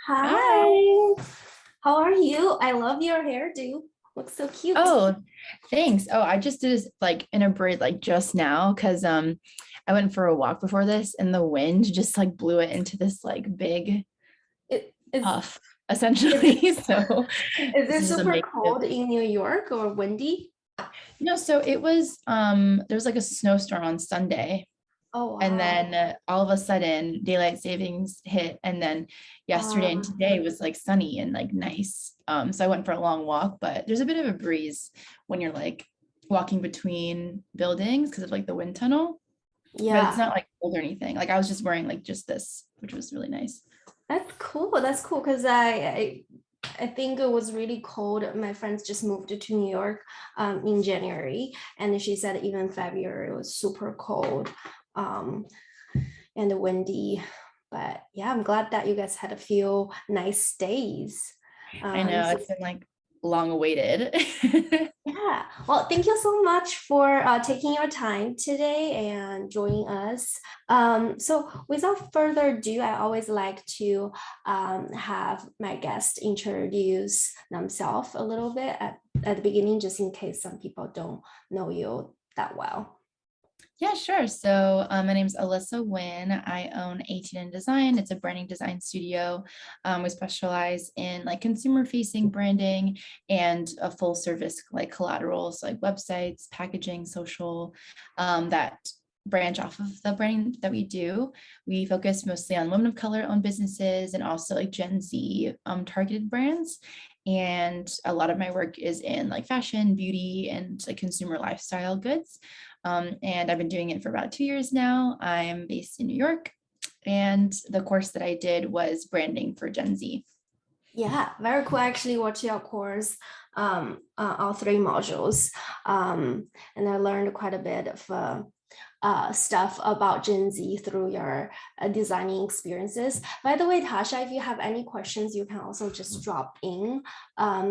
Hi, Hi. how are you? I love your hairdo. Looks so cute. Oh, thanks. Oh, I just did this like in a braid like just now because I went for a walk before this and the wind just like blew it into this like big It, is puff is it essentially. So is this it is just a super makeshift. cold in New York or windy? No, so it was there was like a snowstorm on Sunday Oh and wow. then all of a sudden daylight savings hit and then yesterday and today was like sunny and like nice. So I went for a long walk, but there's a bit of a breeze when you're like walking between buildings because of like the wind tunnel, but it's Yeah, not like cold or anything. Like I was just wearing like just this, which was really nice. that's cool. That's cool because I think it was really cold. My friends just moved to New York in January, and she said even February was super cold um, and windy. But yeah, I'm glad that you guys had a few nice days. I know So it's been like long awaited. yeah, well, thank you so much for taking your time today and joining us. So, without further ado, I always like to have my guests introduce themselves a little bit at the beginning, just in case some people don't know you that well. Yeah, sure. So my name's Alyssa Nguyen. I own 18 and Design. It's a branding design studio. We specialize in like consumer facing branding and a full service like collaterals like websites, packaging, social that branch off of the branding that we do. We focus mostly on women of color owned businesses and also like Gen Z targeted brands. And a lot of my work is in like fashion, beauty, and like consumer lifestyle goods. And I've been doing it for about 2 years now. I'm based in New York, and the course that I did was branding for Gen Z. Yeah, very cool. I actually watched your course, all three modules, and I learned quite a bit of stuff about Gen Z through your designing experiences. By the way, Tasha, if you have any questions, you can also just drop in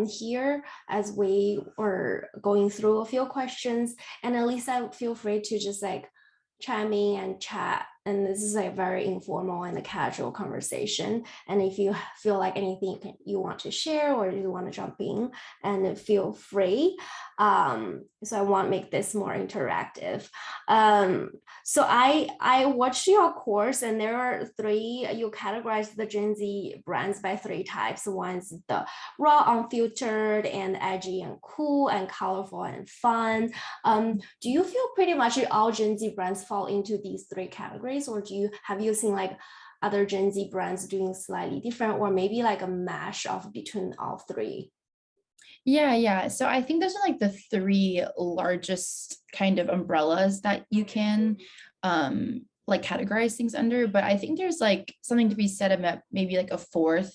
here as we were going through a few questions. And Elisa, feel free to just like chime in and chat. And this is a very informal and a casual conversation. And if you feel like anything you want to share or you want to jump in, and feel free. So I want to make this more interactive. So I watched your course, and there are three. You categorize the Gen Z brands by three types. One's the raw, unfiltered, and edgy and cool, and colorful and fun. Do you feel pretty much all Gen Z brands fall into these three categories, or have you seen like other Gen Z brands doing slightly different, or maybe like a mash of between all three? Yeah. So I think those are like the three largest kind of umbrellas that you can like categorize things under. But I think there's like something to be said about maybe like a fourth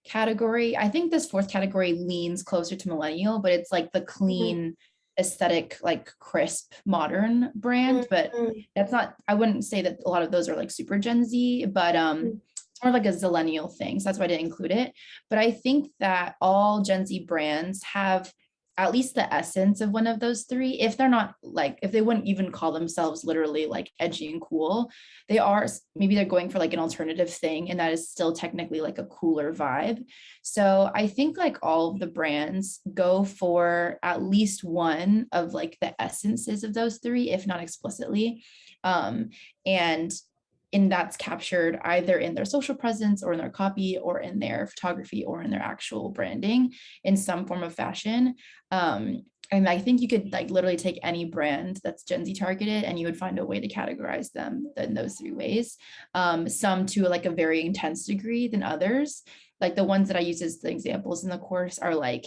category. I think this fourth category leans closer to millennial, but it's like the Mhm. clean aesthetic, like crisp modern brand. But Mhm. that's not, I wouldn't say that a lot of those are like super Gen Z, but it's more like a zillennial thing. So that's why I didn't include it. But I think that all Gen Z brands have at least the essence of one of those three. If they're not like, if they wouldn't even call themselves literally like edgy and cool, they are, maybe they're going for like an alternative thing. And that is still technically like a cooler vibe. So I think like all of the brands go for at least one of like the essences of those three, if not explicitly. And and that's captured either in their social presence or in their copy or in their photography or in their actual branding in some form of fashion. And I think you could like literally take any brand that's Gen Z targeted and you would find a way to categorize them in those three ways. Some to like a very intense degree than others. Like the ones that I use as the examples in the course are like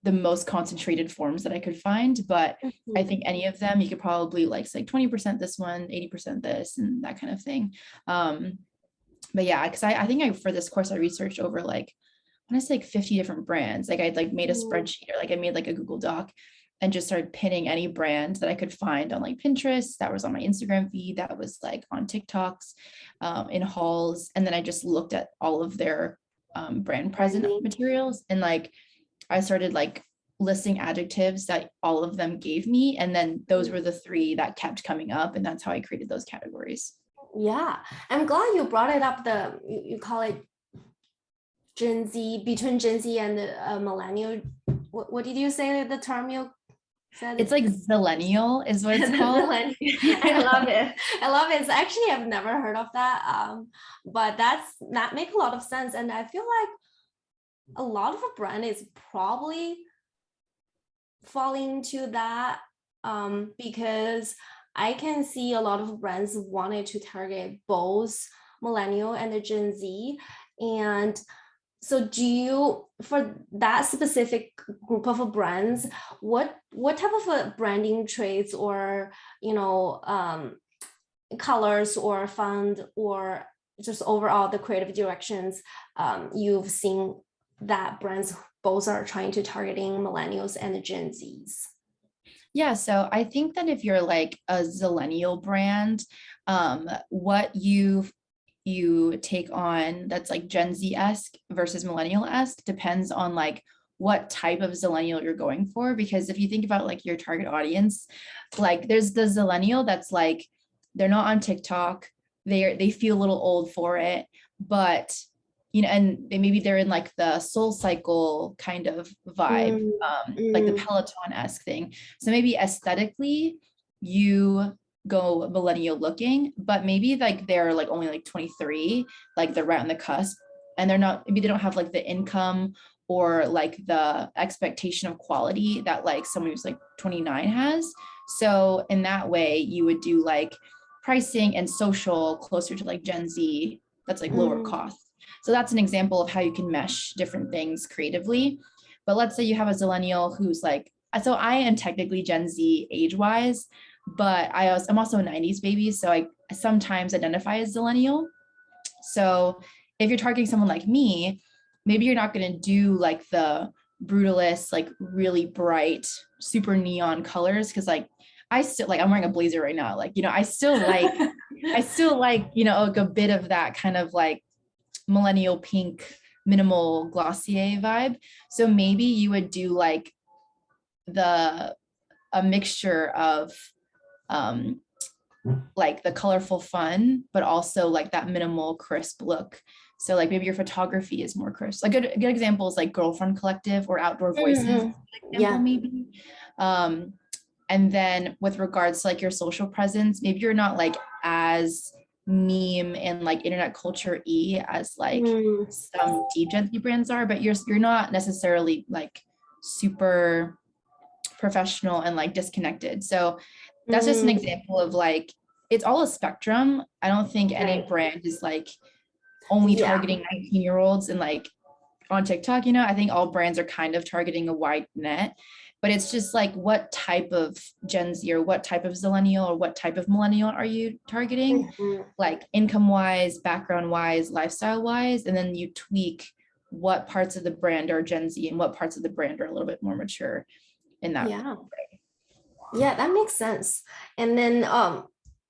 the most concentrated forms that I could find. But I Mhm. think any of them, you could probably like say 20% this one, 80% this, and that kind of thing. Um, but yeah, because I think for this course, I researched over like, I want to say like 50 different brands. Like I'd like made a Mhm. spreadsheet or like I made like a Google Doc and just started pinning any brand that I could find on like Pinterest, that was on my Instagram feed, that was like on TikToks, in hauls. And then I just looked at all of their brand present Branding. materials and like I started like listing adjectives that all of them gave me. And then those were the three that kept coming up. And that's how I created those categories. Yeah, I'm glad you brought it up. You call it Gen Z, between Gen Z and millennial. What did you say the term you said? It's like zillennial is what it's called. I love it. I love it. It's actually, I've never heard of that. But that make a lot of sense. And I feel like a lot of a brand is probably falling into that, because I can see a lot of brands wanted to target both millennial and the Gen Z. And so do you, for that specific group of brands, what type of a branding traits or, colors or font or just overall the creative directions you've seen that brands both are trying to targeting millennials and the Gen Zs? Yeah, so I think that if you're like a zillennial brand, what you take on that's like Gen Z-esque versus millennial-esque depends on like what type of zillennial you're going for. Because if you think about like your target audience, like there's the zillennial that's like they're not on TikTok, they feel a little old for it, but and maybe they're in like the Soul Cycle kind of vibe, like the Peloton-esque thing. So maybe aesthetically you go millennial looking, but maybe like they're like only like 23, like they're right on the cusp, and maybe they don't have like the income or like the expectation of quality that like someone who's like 29 has. So in that way, you would do like pricing and social closer to like Gen Z, that's like lower cost. So that's an example of how you can mesh different things creatively. But let's say you have a zillennial who's like, so I am technically Gen Z age-wise, but I'm also a 90s baby, so I sometimes identify as zillennial. So if you're targeting someone like me, maybe you're not going to do like the brutalist, like really bright, super neon colors, because like I still like, I'm wearing a blazer right now, like, I still like like a bit of that kind of like millennial pink minimal Glossier vibe. So maybe you would do like a mixture of like the colorful fun, but also like that minimal crisp look. So like maybe your photography is more crisp. Like good example is like Girlfriend Collective or Outdoor Voices example, Yeah. maybe. And then with regards to like your social presence, maybe you're not like as meme and like internet culture-y as like some deep Gen Z brands are, but you're not necessarily like super professional and like disconnected. So that's just an example of like, it's all a spectrum. I don't think any brand is like only targeting 19-year-olds and like on TikTok, I think all brands are kind of targeting a wide net, but it's just like what type of Gen Z or what type of zillennial or what type of millennial are you targeting, like income wise, background wise, lifestyle wise, and then you tweak what parts of the brand are Gen Z and what parts of the brand are a little bit more mature in that way. Yeah, that makes sense. And then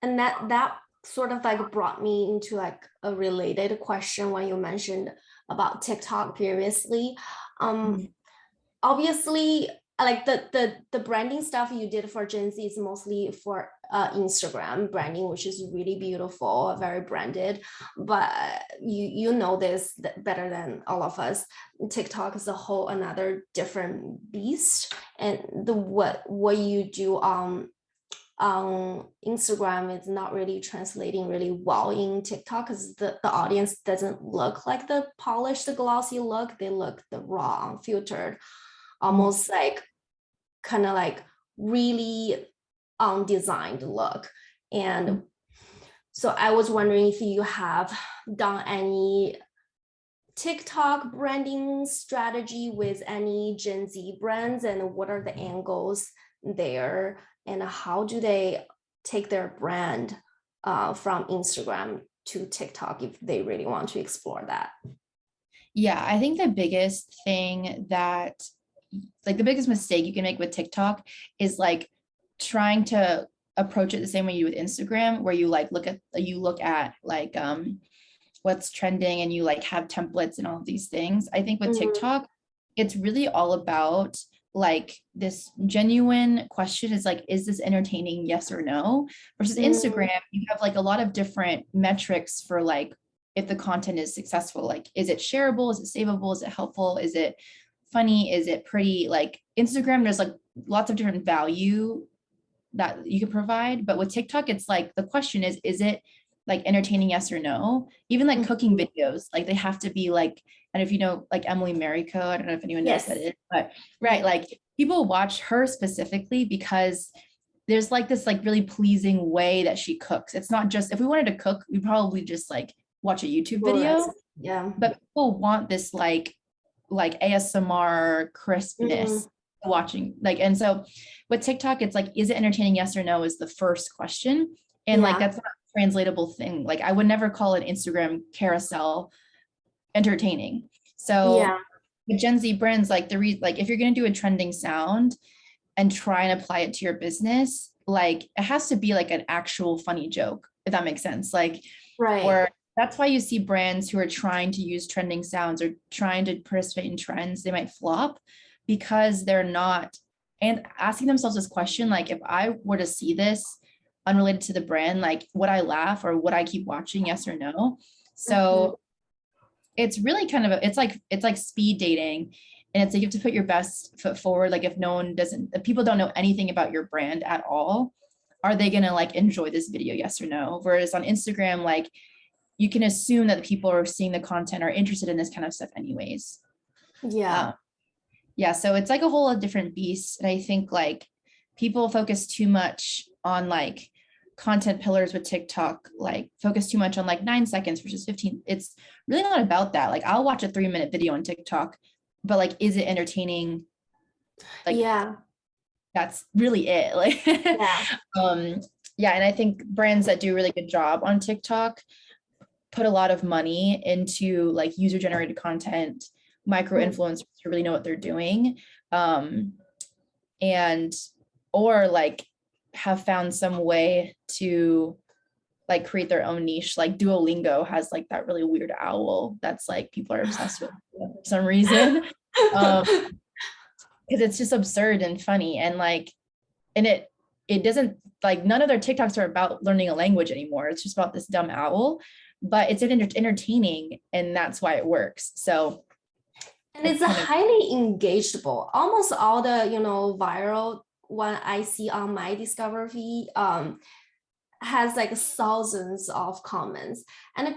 and that sort of like brought me into like a related question when you mentioned about TikTok previously. Obviously, like the branding stuff you did for Gen Z is mostly for Instagram branding, which is really beautiful, very branded. But you know this better than all of us. TikTok is a whole another different beast, and what you do on Instagram is not really translating really well in TikTok, because the audience doesn't look like the polished, the glossy look. They look the raw, unfiltered, almost like kind of like really undesigned look. And so I was wondering if you have done any TikTok branding strategy with any Gen Z brands, and what are the angles there, and how do they take their brand from Instagram to TikTok if they really want to explore that? Yeah, I think the biggest thing that, like the biggest mistake you can make with TikTok is like trying to approach it the same way you with Instagram, where you like look at like what's trending and you like have templates and all of these things. I think with TikTok, it's really all about like this genuine question is like, is this entertaining? Yes or no. Versus Instagram, you have like a lot of different metrics for like if the content is successful. Like, is it shareable? Is it savable? Is it helpful? Is it funny? Is it pretty? Like Instagram, there's like lots of different value that you could provide. But with TikTok, it's like the question is it like entertaining, yes or no? Even like cooking videos, like they have to be like, and if you know like Emily Mariko, I don't know if anyone knows Yes. that is, but right, like people watch her specifically because there's like this like really pleasing way that she cooks. It's not just, if we wanted to cook, we'd probably just like watch a YouTube video. Yeah. But people want this like ASMR crispness watching, like, and so with TikTok, it's like, is it entertaining, yes or no, is the first question. And like that's not a translatable thing. Like I would never call an Instagram carousel entertaining. So with Gen Z brands, like like if you're going to do a trending sound and try and apply it to your business, like it has to be like an actual funny joke, if that makes sense. Like, or that's why you see brands who are trying to use trending sounds or trying to participate in trends, they might flop because they're not, and asking themselves this question, like if I were to see this unrelated to the brand, like would I laugh or would I keep watching, yes or no? So it's really kind of it's like speed dating, and it's like you have to put your best foot forward. Like if no one doesn't, if people don't know anything about your brand at all, are they gonna like enjoy this video, yes or no? Whereas on Instagram, like you can assume that the people are seeing the content are interested in this kind of stuff anyways. Yeah, so it's like a whole different beast. And I think like people focus too much on like content pillars with TikTok, like focus too much on like 9 seconds versus 15. It's really not about that. Like I'll watch a 3-minute video on TikTok, but like, is it entertaining? Like, that's really it. Like, yeah. And I think brands that do a really good job on TikTok put a lot of money into like user generated content, micro influencers who really know what they're doing. And, or like have found some way to like create their own niche. Like Duolingo has like that really weird owl that's like people are obsessed with for some reason. Because it's just absurd and funny, and like, and it doesn't, like none of their TikToks are about learning a language anymore. It's just about this dumb owl, but it's entertaining, and that's why it works. So, and it's a highly engageable. Almost all the viral one I see on my Discover feed has like thousands of comments, and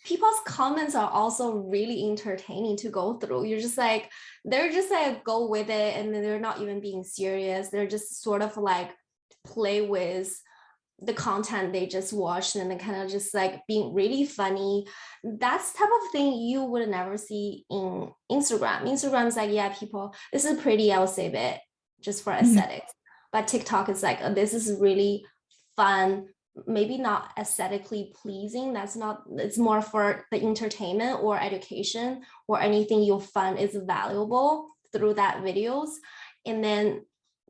people's comments are also really entertaining to go through. You're just like, they're just like go with it, and they're not even being serious. They're just sort of like play with the content they just watched, and they kind of just like being really funny. That's type of thing you would never see in Instagram. Instagram is like, yeah, people, this is pretty, I'll save it just for aesthetics. But TikTok is like, this is really fun, maybe not aesthetically pleasing. That's not, it's more for the entertainment or education or anything you'll find is valuable through that videos. And then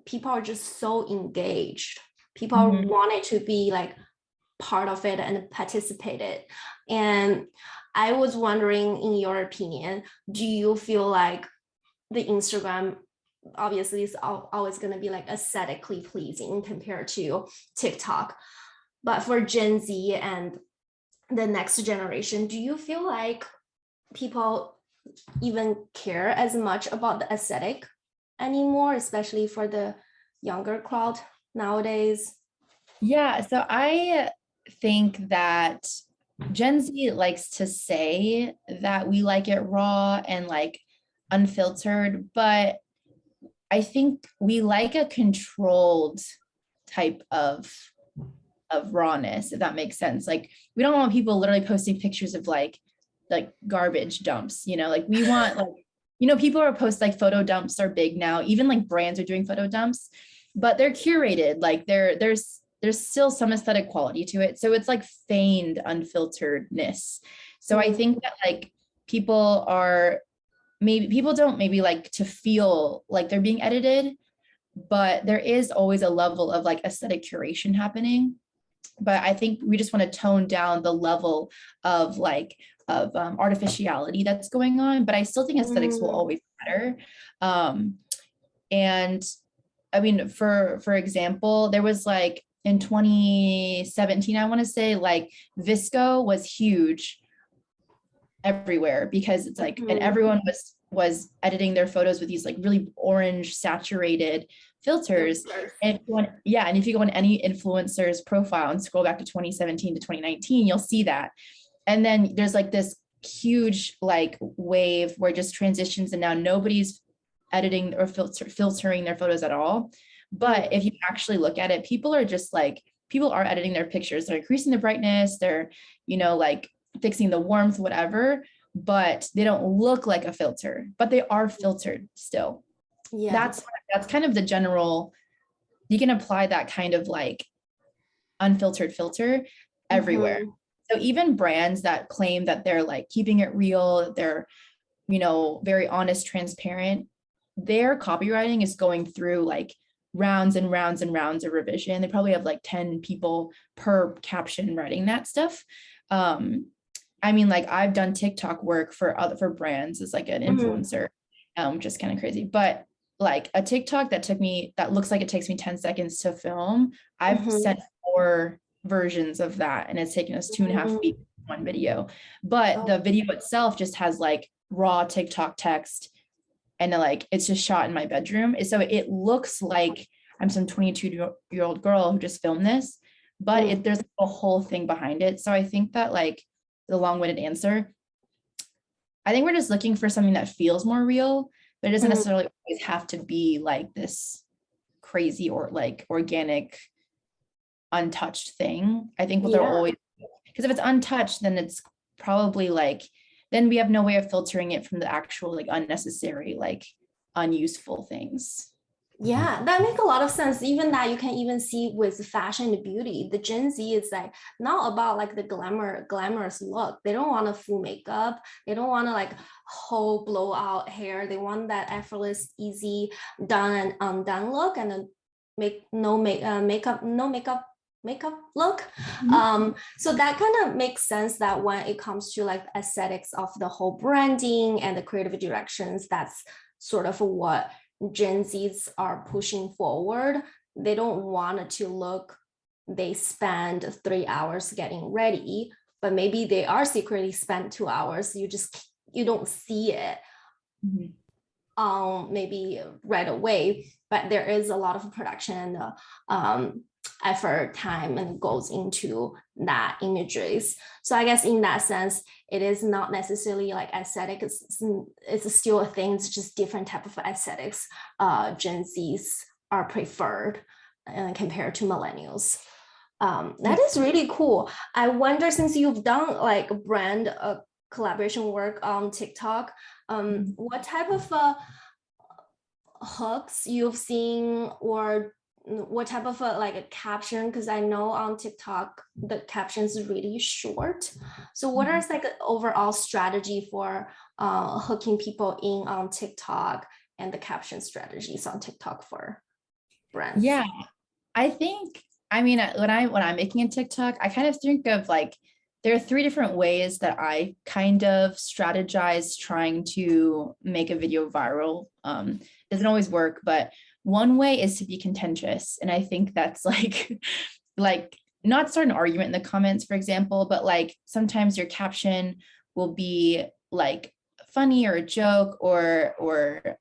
people are just so engaged. People wanted to be like part of it and participated. And I was wondering, in your opinion, do you feel like the Instagram obviously is always going to be like aesthetically pleasing compared to TikTok, but for Gen Z and the next generation, do you feel like people even care as much about the aesthetic anymore, especially for the younger crowd nowadays? Yeah, so I think that Gen Z likes to say that we like it raw and like unfiltered, but I think we like a controlled type of rawness, if that makes sense. Like we don't want people literally posting pictures of like garbage dumps, like we want like, people are post like photo dumps are big now. Even like brands are doing photo dumps, but they're curated. Like there's still some aesthetic quality to it. So it's like feigned unfilteredness. So I think that like people don't maybe like to feel like they're being edited, but there is always a level of like aesthetic curation happening. But I think we just want to tone down the level of artificiality that's going on. But I still think aesthetics will always matter. And I mean, for example, there was like in 2017, I want to say like Visco was huge everywhere because it's like, and Mhm. everyone was editing their photos with these like really orange saturated filters. Filters. And if you go on any influencer's profile and scroll back to 2017 to 2019, you'll see that. And then there's like this huge like wave where it just transitions and now nobody's editing or filtering their photos at all. But if you actually look at it, people are editing their pictures. They're increasing the brightness. They're, like fixing the warmth, whatever, but they don't look like a filter, but they are filtered still. Yeah. That's kind of the general, you can apply that kind of like unfiltered filter everywhere. Mhm. So even brands that claim that they're like keeping it real, they're, very honest, transparent, their copywriting is going through like rounds and rounds and rounds of revision. They probably have like 10 people per caption writing that stuff. Like I've done TikTok work for brands as like an influencer, which is kind of crazy. But like a TikTok that looks like it takes me 10 seconds to film, I've sent 4 versions of that, and it's taken us 2.5 weeks one video. But the video itself just has like raw TikTok text, and like it's just shot in my bedroom. So it looks like I'm some 22-year-old girl who just filmed this, but there's a whole thing behind it. So I think that like the long-winded answer, I think we're just looking for something that feels more real, but it doesn't necessarily always have to be like this crazy or like organic, untouched thing. I think what they're always, because if it's untouched, then it's probably like, then we have no way of filtering it from the actual like unnecessary, like unuseful things. Yeah, that makes a lot of sense. Even that you can even see with fashion and beauty. The Gen Z is like not about like the glamorous look. They don't want a full makeup. They don't want to like whole blowout hair. They want that effortless, easy, done and undone look, and then makeup look. So that kind of makes sense that when it comes to like aesthetics of the whole branding and the creative directions, that's sort of what Gen Zs are pushing forward. They don't want it to look, they spend 3 hours getting ready, but maybe they are secretly spent 2 hours. You don't see it maybe right away, but there is a lot of production effort, time, and goes into that imageries. So I guess in that sense, it is not necessarily like aesthetic. It's still a thing. It's just different type of aesthetics. Gen Zs are preferred compared to millennials. That is really cool. I wonder, since you've done like brand collaboration work on TikTok, what type of hooks you've seen, or what type of like a caption? Because I know on TikTok the captions is really short. So what is like an overall strategy for hooking people in on TikTok, and the caption strategies on TikTok for brands? Yeah, I think, when I'm making a TikTok, I kind of think of like, there are 3 different ways that I kind of strategize trying to make a video viral. Doesn't always work, but one way is to be contentious. And I think that's like, like not start an argument in the comments, for example, but like sometimes your caption will be like funny or a joke, or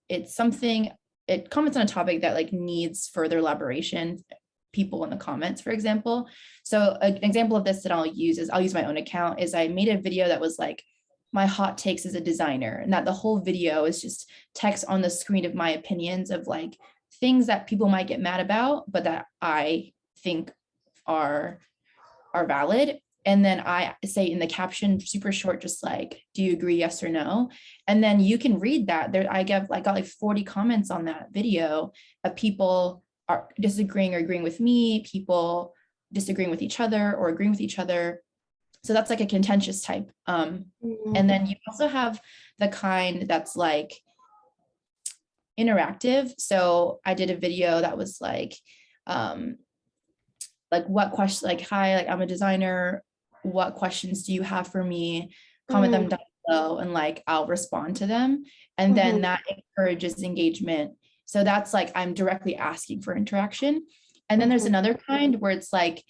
it's something, it comments on a topic that like needs further elaboration, people in the comments, for example. So an example of this that I'll use my own account, is I made a video that was like my hot takes as a designer, and that the whole video is just text on the screen of my opinions of like things that people might get mad about, but that I think are valid. And then I say in the caption, super short, just like, do you agree, yes or no? And then you can read that. I got like 40 comments on that video of people are disagreeing or agreeing with me, people disagreeing with each other or agreeing with each other. So that's like a contentious type. And then you also have the kind that's like interactive. So I did a video that was like what question, like, hi, like I'm a designer, what questions do you have for me? Comment them down below, and like I'll respond to them. And then that encourages engagement. So that's like I'm directly asking for interaction. And then there's another kind where it's like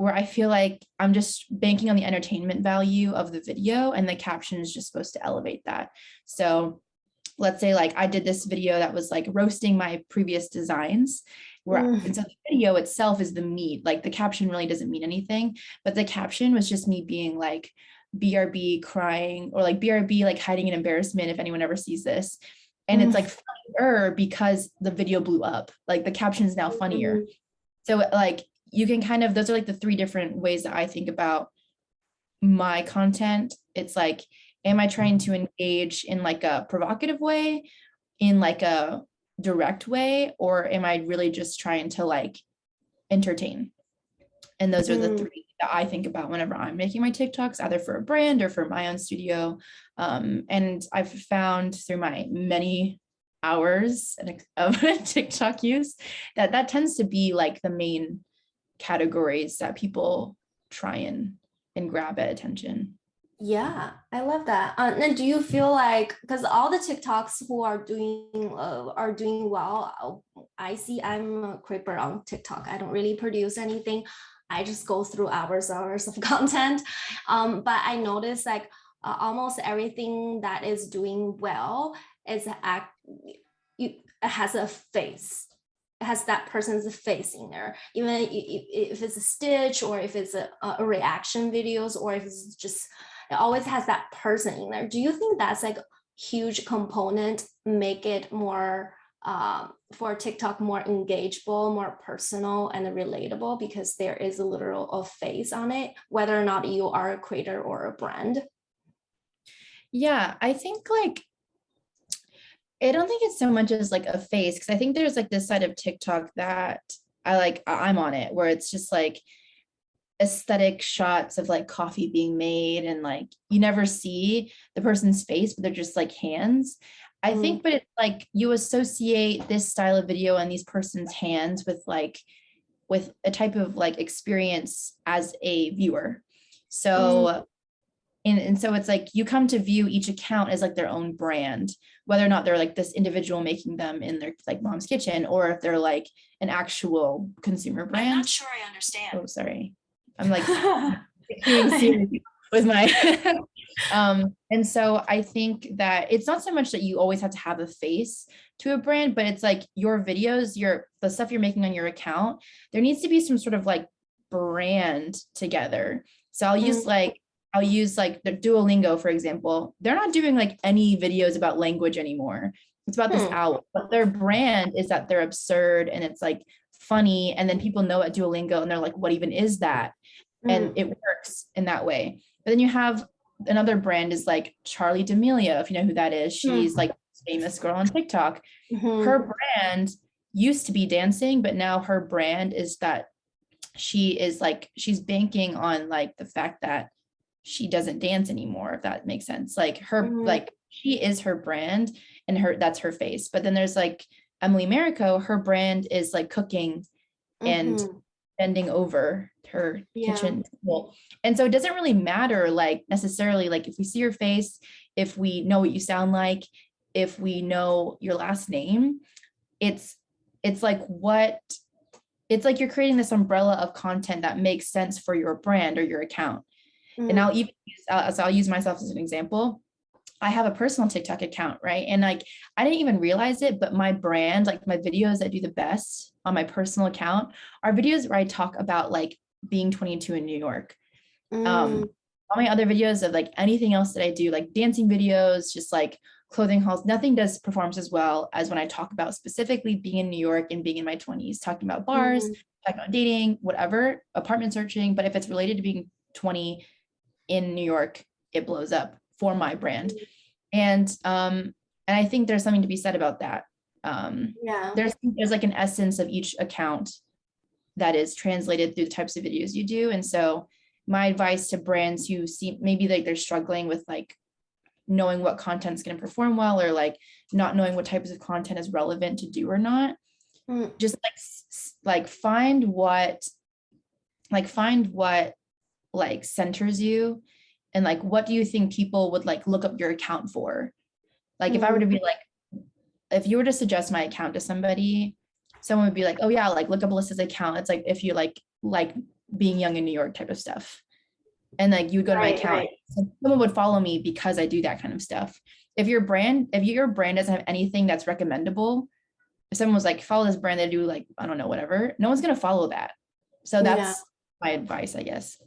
where I feel like I'm just banking on the entertainment value of the video, and the caption is just supposed to elevate that. So let's say like I did this video that was like roasting my previous designs, where and so the video itself is the meat, like the caption really doesn't mean anything, but the caption was just me being like BRB crying, or like BRB like hiding in embarrassment if anyone ever sees this. And it's like funnier because the video blew up, like the caption is now funnier. So like you can kind of, those are like the three different ways that I think about my content. It's like, am I trying to engage in like a provocative way, in like a direct way, or am I really just trying to like entertain? And those are the three that I think about whenever I'm making my TikToks, either for a brand or for my own studio. And I've found through my many hours of TikTok use that tends to be like the main categories that people try and grab at attention. Yeah, I love that. And do you feel like, because all the TikToks who are doing well, I see I'm a creeper on TikTok. I don't really produce anything. I just go through hours of content. But I notice like almost everything that is doing well is it has a face. It has that person's face in there, even if it's a stitch, or if it's a reaction videos, or if it's just, it always has that person in there. Do you think that's like a huge component, make it more for TikTok more engageable, more personal and relatable, because there is a literal face on it, whether or not you are a creator or a brand? Yeah, I think like, I don't think it's so much as like a face, because I think there's like this side of TikTok that I'm on it, where it's just like aesthetic shots of like coffee being made, and like you never see the person's face, but they're just like hands. I think, but it's like you associate this style of video and these person's hands with a type of like experience as a viewer. So and so it's like you come to view each account as like their own brand, whether or not they're like this individual making them in their like mom's kitchen, or if they're like an actual consumer brand. I'm not sure I understand. Oh, sorry. I'm like with my and so I think that it's not so much that you always have to have a face to a brand, but it's like your videos, the stuff you're making on your account, there needs to be some sort of like brand together. So I'll use like the Duolingo, for example. They're not doing like any videos about language anymore. It's about this owl, but their brand is that they're absurd and it's like funny. And then people know at Duolingo and they're like, what even is that? And it works in that way. But then you have another brand is like Charlie D'Amelio, if you know who that is. She's like famous girl on TikTok. Her brand used to be dancing, but now her brand is that she is like, she's banking on like the fact that she doesn't dance anymore, if that makes sense. Like her, like she is her brand and that's her face. But then there's like Emily Marico, her brand is like cooking and bending over her kitchen table. And so it doesn't really matter like necessarily like if we see your face, if we know what you sound like, if we know your last name, it's like you're creating this umbrella of content that makes sense for your brand or your account. And I'll use myself as an example. I have a personal TikTok account, right? And like, I didn't even realize it, but my brand, like my videos that do the best on my personal account are videos where I talk about like being 22 in New York. All my other videos of like anything else that I do, like dancing videos, just like clothing hauls, nothing does performs as well as when I talk about specifically being in New York and being in my 20s, talking about bars, talking about dating, whatever, apartment searching. But if it's related to being 20 in New York, it blows up for my brand. And I think there's something to be said about that. There's like an essence of each account that is translated through the types of videos you do. And so my advice to brands who see maybe like they're struggling with like knowing what content's going to perform well, or like not knowing what types of content is relevant to do or not, just like find what like centers you, and like what do you think people would like look up your account for? Like if I were to be like, if you were to suggest my account to somebody, someone would be like, oh yeah, like look up Alyssa's account. It's like if you like being young in New York type of stuff. And like you would go to my account, someone would follow me because I do that kind of stuff. If your brand doesn't have anything that's recommendable, if someone was like, follow this brand, they do like, I don't know, whatever, no one's going to follow that. So that's my advice, I guess.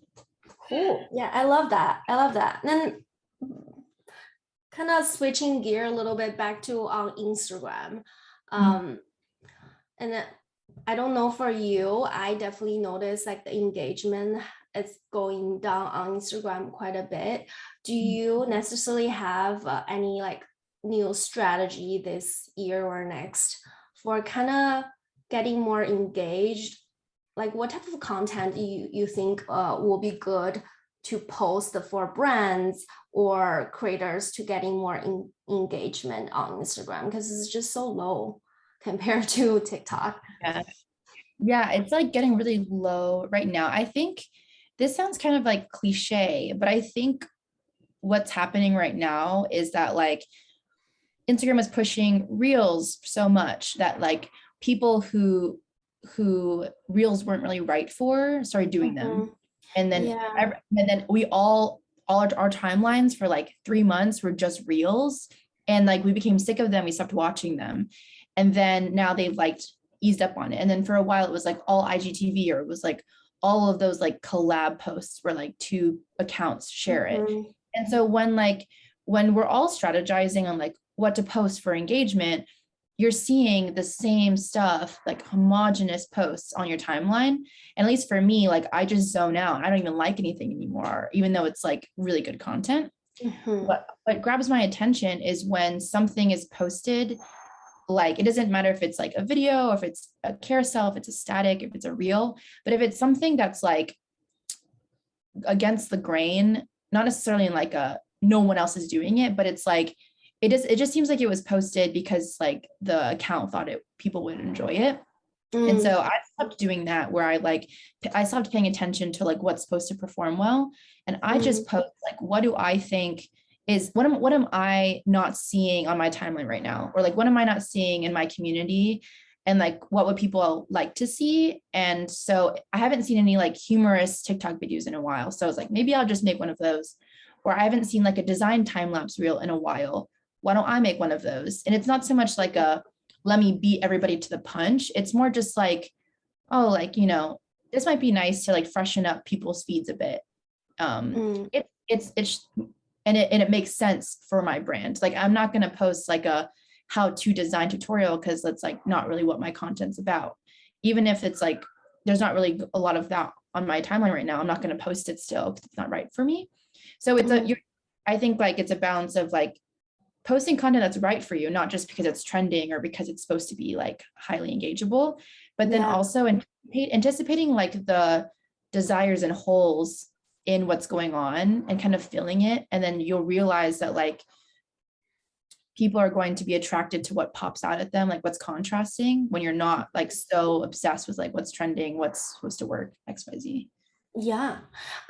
Cool. Yeah, I love that. I love that. And then kind of switching gear a little bit back to on Instagram. And I don't know for you, I definitely noticed like the engagement is going down on Instagram quite a bit. Do you necessarily have any like new strategy this year or next for kind of getting more engaged? Like what type of content you think will be good to post for brands or creators to getting more engagement on Instagram? Because it's just so low compared to TikTok. Yeah, it's like getting really low right now. I think this sounds kind of like cliche, but I think what's happening right now is that like Instagram is pushing reels so much that like people who reels weren't really right for started doing them. And then we all our timelines for like 3 months were just reels, and like we became sick of them, we stopped watching them. And then now they've like eased up on it. And then for a while it was like all IGTV, or it was like all of those like collab posts where like 2 accounts share it. And so when we're all strategizing on like what to post for engagement, you're seeing the same stuff, like homogenous posts on your timeline. And at least for me, like I just zone out. I don't even like anything anymore, even though it's like really good content. What grabs my attention is when something is posted, like it doesn't matter if it's like a video, if it's a carousel, if it's a static, if it's a reel, but if it's something that's like against the grain, not necessarily in like a no one else is doing it, but it's like it just seems like it was posted because like the account thought people would enjoy it. And so I stopped doing that, where I stopped paying attention to like what's supposed to perform well, and I just post like what do I think is what am I not seeing on my timeline right now, or like what am I not seeing in my community, and like what would people like to see. And so I haven't seen any like humorous TikTok videos in a while, so I was like, maybe I'll just make one of those. Or I haven't seen like a design time lapse reel in a while, why don't I make one of those? And it's not so much like a let me beat everybody to the punch. It's more just like, oh, like, you know, this might be nice to like freshen up people's feeds a bit. It's and it makes sense for my brand. Like I'm not going to post like a how to design tutorial, because that's like not really what my content's about. Even if it's like there's not really a lot of that on my timeline right now, I'm not going to post it still because it's not right for me. So it's I think like it's a balance of like posting content that's right for you, not just because it's trending or because it's supposed to be like highly engageable, but then also anticipating like the desires and holes in what's going on and kind of filling it. And then you'll realize that like people are going to be attracted to what pops out at them, like what's contrasting, when you're not like so obsessed with like what's trending, what's supposed to work, XYZ. Yeah,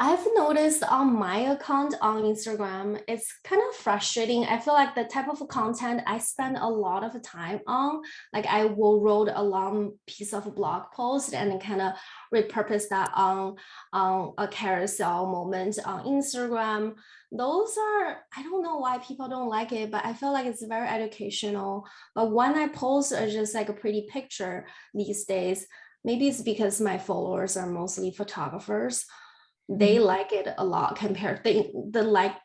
I've noticed on my account on Instagram, it's kind of frustrating. I feel like the type of content I spend a lot of time on, like I will write a long piece of a blog post and kind of repurpose that on a carousel moment on Instagram. Those are, I don't know why people don't like it, but I feel like it's very educational. But when I post just like a pretty picture these days, maybe it's because my followers are mostly photographers. They like it a lot compared the like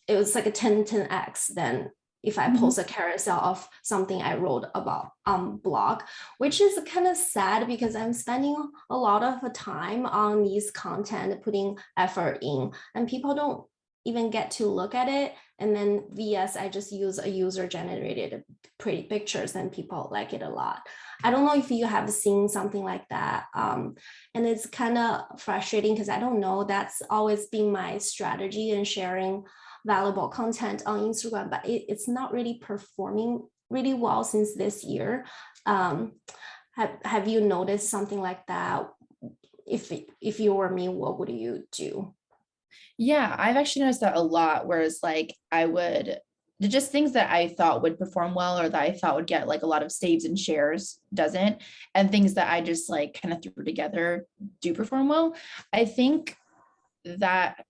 it was like a 10x than if I post a carousel of something I wrote about blog, which is kind of sad because I'm spending a lot of time on these content, putting effort in, and people don't even get to look at it. And then VS, I just use a user generated pretty pictures and people like it a lot. I don't know if you have seen something like that. And it's kind of frustrating because I don't know, that's always been my strategy in sharing valuable content on Instagram, but it's not really performing really well since this year. Have you noticed something like that? If you were me, what would you do? Yeah, I've actually noticed that a lot. Whereas like I would just things that I thought would perform well, or that I thought would get like a lot of saves and shares doesn't, and things that I just like kind of threw together do perform well. I think that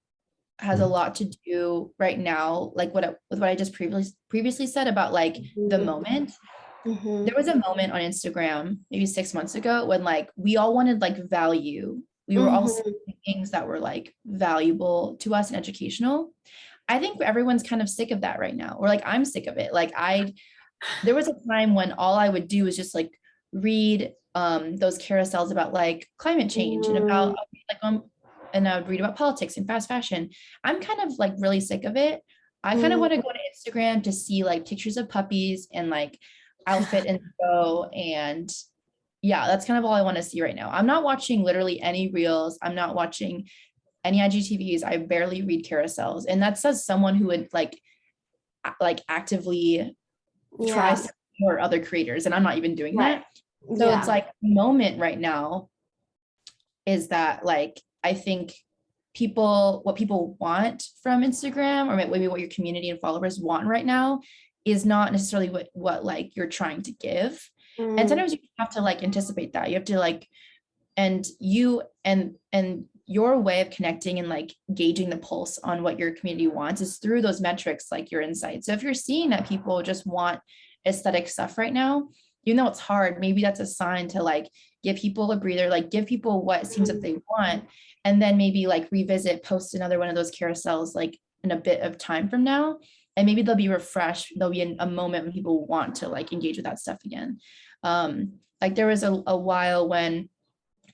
has a lot to do right now, like with what I just previously said about like the moment. There was a moment on Instagram maybe 6 months ago when like we all wanted like value. We were all seeing things that were like valuable to us and educational. I think everyone's kind of sick of that right now, or like I'm sick of it. Like there was a time when all I would do was just like read those carousels about like climate change and about like and I would read about politics and fast fashion. I'm kind of like really sick of it. I kind of want to go to Instagram to see like pictures of puppies and like outfit info, and yeah, that's kind of all I want to see right now. I'm not watching literally any reels. I'm not watching any IGTVs. I barely read carousels, and that says someone who would like actively try to support other creators, and I'm not even doing that. So it's like the moment right now is that like I think what people want from Instagram, or maybe what your community and followers want right now, is not necessarily what like you're trying to give. And sometimes you have to like anticipate that. You have to like, and your way of connecting and like gauging the pulse on what your community wants is through those metrics, like your insights. So if you're seeing that people just want aesthetic stuff right now, even though it's hard, maybe that's a sign to like give people a breather, like give people what it seems that they want, and then maybe like post another one of those carousels like in a bit of time from now, and maybe they'll be refreshed. There'll be a moment when people want to like engage with that stuff again. Like there was a while when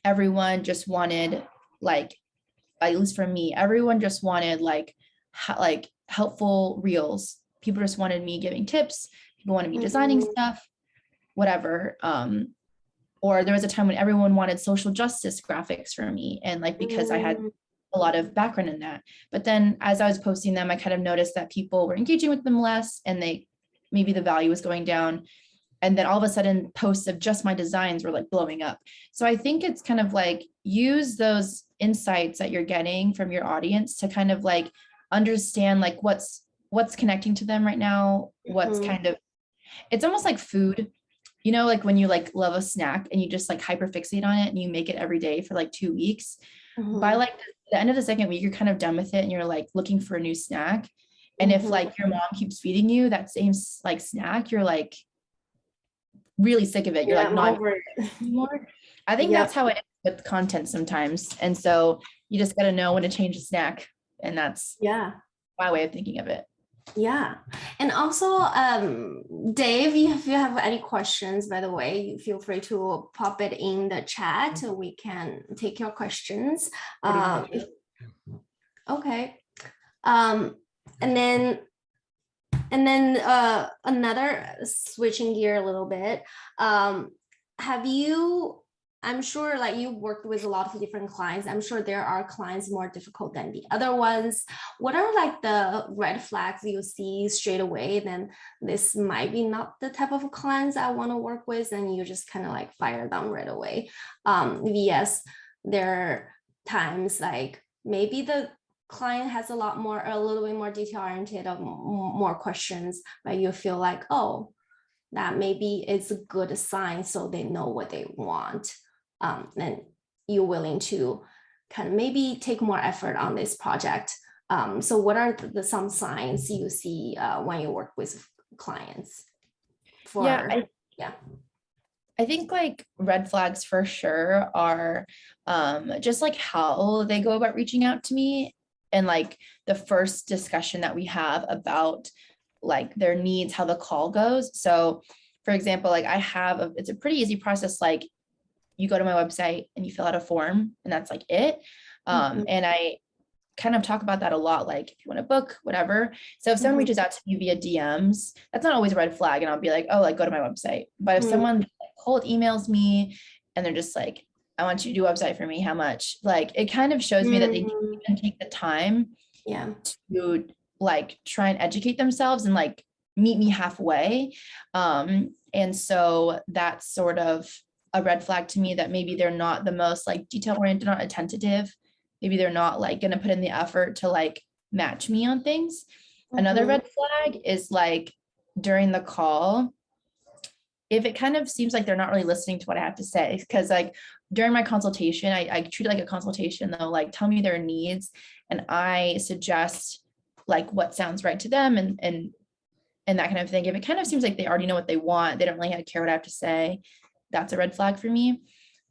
everyone just wanted like, at least for me, everyone just wanted like helpful reels. People just wanted me giving tips. People wanted me designing stuff, whatever. Or there was a time when everyone wanted social justice graphics from me, and like because I had a lot of background in that. But then as I was posting them, I kind of noticed that people were engaging with them less, and maybe the value was going down. And then all of a sudden posts of just my designs were like blowing up. So I think it's kind of like use those insights that you're getting from your audience to kind of like understand like what's connecting to them right now, what's kind of, it's almost like food, like when you like love a snack and you just like hyperfixate on it and you make it every day for like 2 weeks. By like the end of the second week, you're kind of done with it and you're like looking for a new snack. And if like your mom keeps feeding you that same like snack, you're like really sick of it. You're like not anymore. I think that's how it is with content sometimes. And so you just got to know when to change a snack. And that's my way of thinking of it. Yeah. And also, Dave, if you have any questions, by the way, feel free to pop it in the chat. We can take your questions. Okay. And then another, switching gear a little bit, I'm sure like you worked with a lot of different clients. I'm sure there are clients more difficult than the other ones. What are like the red flags you see straight away? Then this might be not the type of clients I want to work with, and you just kind of like fire them right away. VS, there are times like maybe the client has a little bit more detail oriented, of more questions, but you feel like, oh, that maybe it's a good sign, so they know what they want. And you're willing to kind of maybe take more effort on this project. So what are some signs you see when you work with clients? I think like red flags for sure are just like how they go about reaching out to me, and like the first discussion that we have about like their needs, how the call goes. So for example, like it's a pretty easy process. Like you go to my website and you fill out a form, and that's like it. And I kind of talk about that a lot, like if you want a book, whatever. So if someone reaches out to me via DMs, that's not always a red flag, and I'll be like, oh, like go to my website. But if someone like, cold emails me and they're just like, I want you to do a website for me, how much? Like it kind of shows me that they didn't even take the time to like try and educate themselves and like meet me halfway. And so that's sort of a red flag to me, that maybe they're not the most like detail oriented, not attentive. Maybe they're not like going to put in the effort to like match me on things. Another red flag is like during the call, if it kind of seems like they're not really listening to what I have to say, because like during my consultation, I treat it like a consultation though, like tell me their needs and I suggest like what sounds right to them and that kind of thing. If it kind of seems like they already know what they want, they don't really care what I have to say, that's a red flag for me.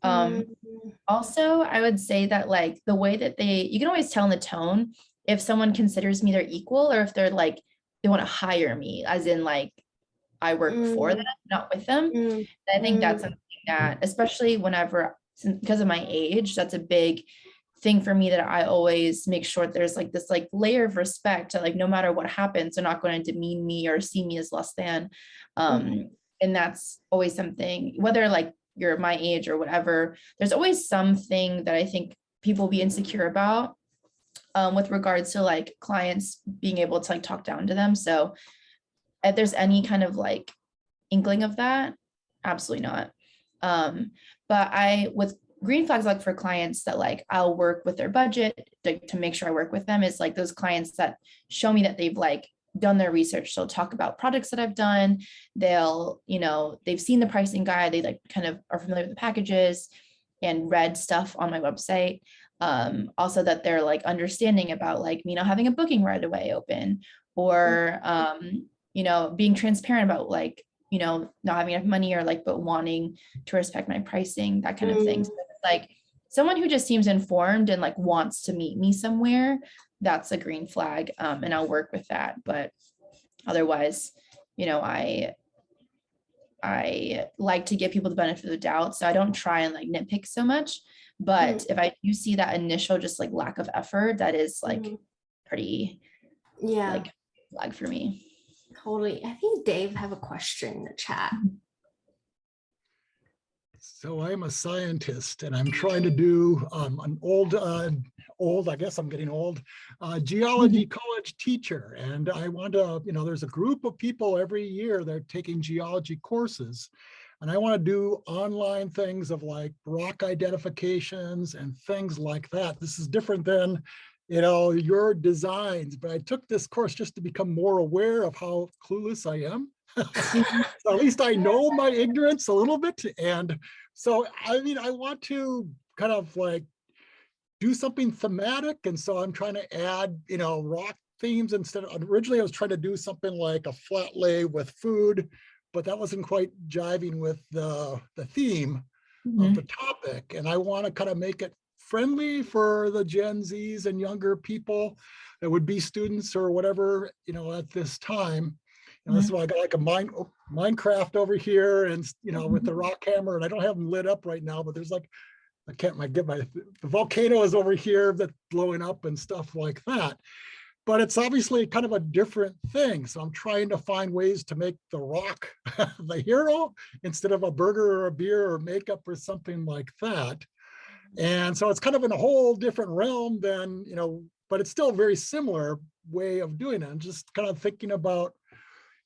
Also, I would say that like the way that you can always tell in the tone if someone considers me their equal or if they're like, they want to hire me, as in like I work for them, not with them. And I think that's something that, especially whenever, because of my age, that's a big thing for me that I always make sure there's like this like layer of respect to like no matter what happens, they're not going to demean me or see me as less than. And that's always something, whether like you're my age or whatever, there's always something that I think people be insecure about with regards to like clients being able to like talk down to them. So if there's any kind of like inkling of that, absolutely not. But with green flags, like for clients that like I'll work with their budget to make sure I work with them, is like those clients that show me that they've like done their research. So talk about products that I've done. They'll, they've seen the pricing guide. They like kind of are familiar with the packages and read stuff on my website. Also that they're like understanding about like me not having a booking right away open, or being transparent about like, not having enough money or like, but wanting to respect my pricing, that kind of thing. So it's like someone who just seems informed and like wants to meet me somewhere, that's a green flag. And I'll work with that. But otherwise, I like to give people the benefit of the doubt. So I don't try and like nitpick so much. But if I do see that initial just like lack of effort, that is like pretty like flag for me. Totally. I think Dave have a question in the chat. So I'm a scientist and I'm trying to do an old, I guess I'm getting old, geology college teacher. And I want to, there's a group of people every year that are taking geology courses. And I want to do online things of like rock identifications and things like that. This is different than, your designs, but I took this course just to become more aware of how clueless I am. So at least I know my ignorance a little bit. And so, I want to kind of like do something thematic. And so I'm trying to add, rock themes instead of, originally I was trying to do something like a flat lay with food, but that wasn't quite jiving with the theme of the topic. And I want to kind of make it friendly for the Gen Zs and younger people that would be students or whatever, at this time. This is why I got like a Minecraft over here and, with the rock hammer, and I don't have them lit up right now, but there's like, the volcano is over here that's blowing up and stuff like that. But it's obviously kind of a different thing. So I'm trying to find ways to make the rock the hero instead of a burger or a beer or makeup or something like that. And so it's kind of in a whole different realm than, but it's still a very similar way of doing it. I'm just kind of thinking about,